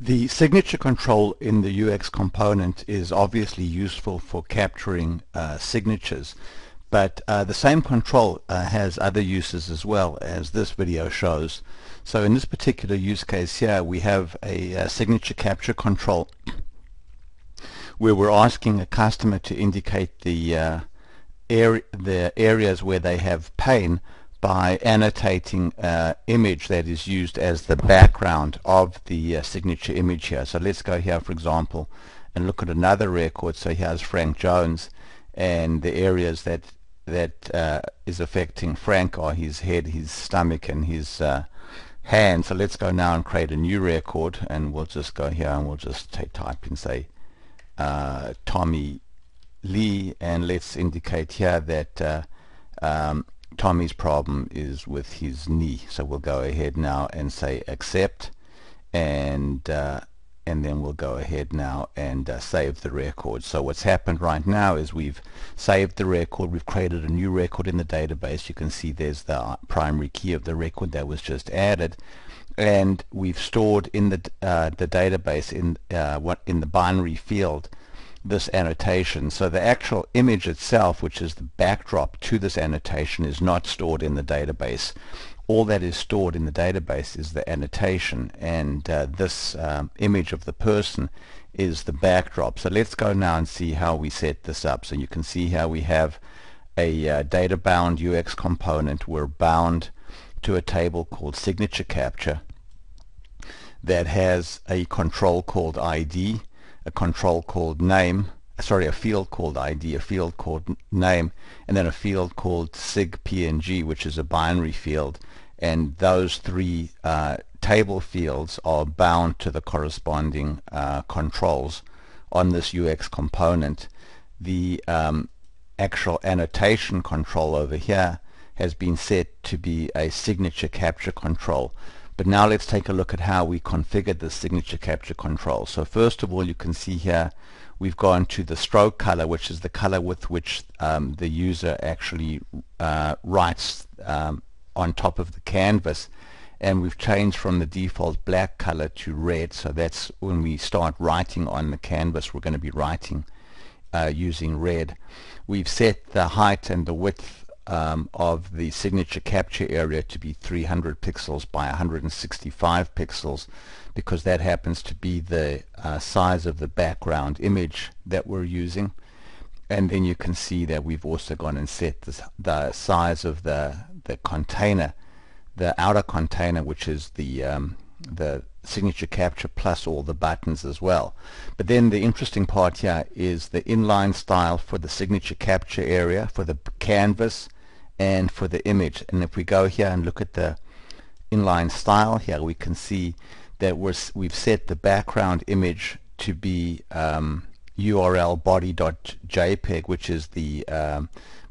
The signature control in the UX component is obviously useful for capturing signatures, but the same control has other uses as well, as this video shows. So in this particular use case here, we have a signature capture control where we're asking a customer to indicate the areas where they have pain by annotating image that is used as the background of the signature image here. So let's go here, for example, and look at another record. So here's Frank Jones, and the areas that is affecting Frank are his head, his stomach, and his hand. So let's go now and create a new record, and we'll just go here and we'll just type in, say, Tommy Lee, and let's indicate here that Tommy's problem is with his knee. So we'll go ahead now and say accept, and then we'll go ahead now and save the record. So what's happened right now is we've saved the record, we've created a new record in the database. You can see there's the primary key of the record that was just added, and we've stored in the database in the binary field this annotation. So the actual image itself, which is the backdrop to this annotation, is not stored in the database. All that is stored in the database is the annotation, and this image of the person is the backdrop. So let's go now and see how we set this up. So you can see how we have a data bound UX component. We're bound to a table called signature capture that has a control called ID, a control called name, a field called ID, a field called name, and then a field called sigpng, which is a binary field. And those three table fields are bound to the corresponding controls on this UX component. The actual annotation control over here has been set to be a signature capture control. But now let's take a look at how we configured the signature capture control. So first of all, you can see here we've gone to the stroke color, which is the color with which the user actually writes on top of the canvas, and we've changed from the default black color to red. So that's when we start writing on the canvas, we're going to be writing using red. We've set the height and the width of the signature capture area to be 300 pixels by 165 pixels, because that happens to be the size of the background image that we're using. And then you can see that we've also gone and set the size of the container, the outer container, which is the signature capture plus all the buttons as well. But then the interesting part here is the inline style for the signature capture area, for the canvas, and for the image. And if we go here and look at the inline style here, we can see that we've set the background image to be URL body.jpg, which is the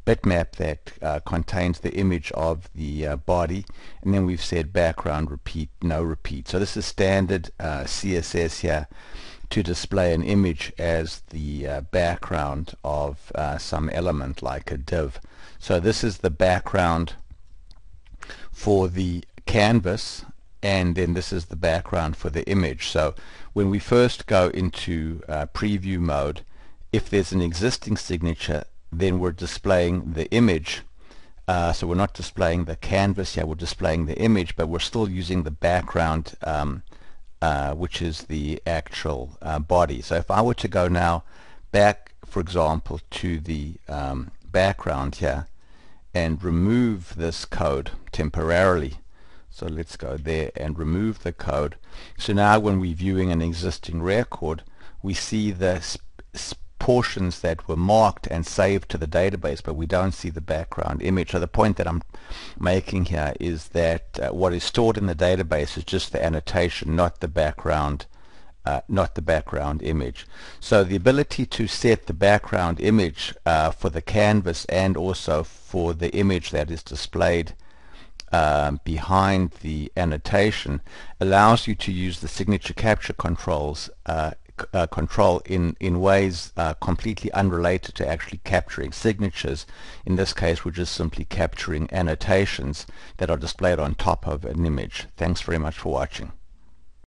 bitmap that contains the image of the body, and then we've said background repeat, no repeat. So this is standard CSS here to display an image as the background of some element like a div. So this is the background for the canvas, and then this is the background for the image. So when we first go into preview mode, if there's an existing signature, then we're displaying the image. So we're not displaying the canvas here, we're displaying the image, but we're still using the background, which is the actual body. So if I were to go now back, for example, to the background here and remove this code temporarily, so let's go there and remove the code. So now when we're viewing an existing record, we see the portions that were marked and saved to the database, but we don't see the background image. So the point that I'm making here is that what is stored in the database is just the annotation, not the background image. So the ability to set the background image for the canvas and also for the image that is displayed behind the annotation allows you to use the signature capture controls control in ways completely unrelated to actually capturing signatures. In this case, we're just simply capturing annotations that are displayed on top of an image. Thanks very much for watching.